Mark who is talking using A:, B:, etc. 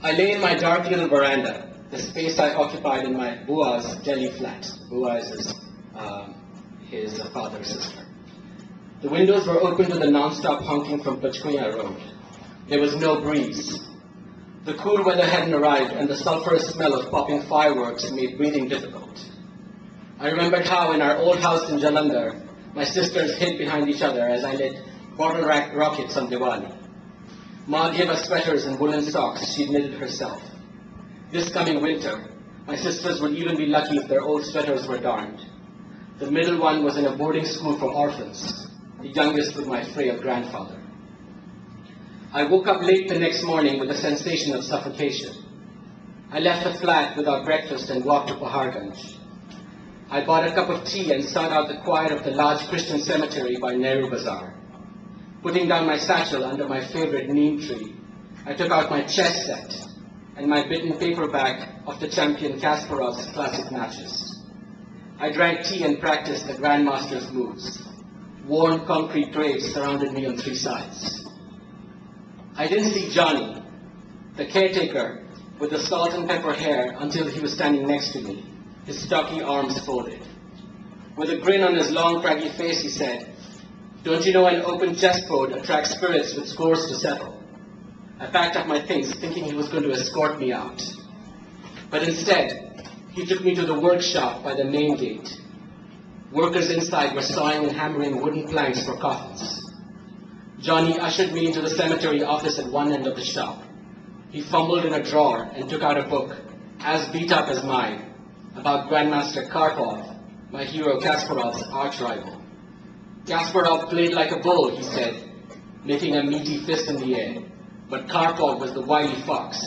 A: I lay in my dark little veranda, the space I occupied in my bua's Delhi flat. Bua is his father's sister. The windows were open to the non-stop honking from Pachkuya Road. There was no breeze. The cool weather hadn't arrived, and the sulphurous smell of popping fireworks made breathing difficult. I remembered how in our old house in Jalandhar, my sisters hid behind each other as I lit bottle rockets on Diwali. Ma gave us sweaters and woolen socks she'd knitted herself. This coming winter, my sisters would even be lucky if their old sweaters were darned. The middle one was in a boarding school for orphans, the youngest with my frail grandfather. I woke up late the next morning with a sensation of suffocation. I left the flat without breakfast and walked to Paharganj. I bought a cup of tea and sought out the quiet of the large Christian cemetery by Nehru Bazaar. Putting down my satchel under my favorite neem tree, I took out my chess set and my bitten paperback of the champion Kasparov's classic matches. I drank tea and practiced the grandmaster's moves. Worn concrete drapes surrounded me on three sides. I didn't see Johnny, the caretaker, with the salt and pepper hair until he was standing next to me, his stocky arms folded. With a grin on his long, craggy face, he said, "Don't you know an open chessboard attracts spirits with scores to settle?" I packed up my things, thinking he was going to escort me out. But instead, he took me to the workshop by the main gate. Workers inside were sawing and hammering wooden planks for coffins. Johnny ushered me into the cemetery office at one end of the shop. He fumbled in a drawer and took out a book, as beat up as mine, about Grandmaster Karpov, my hero Kasparov's arch-rival. Kasparov played like a bull, he said, making a meaty fist in the air, but Karpov was the wily fox.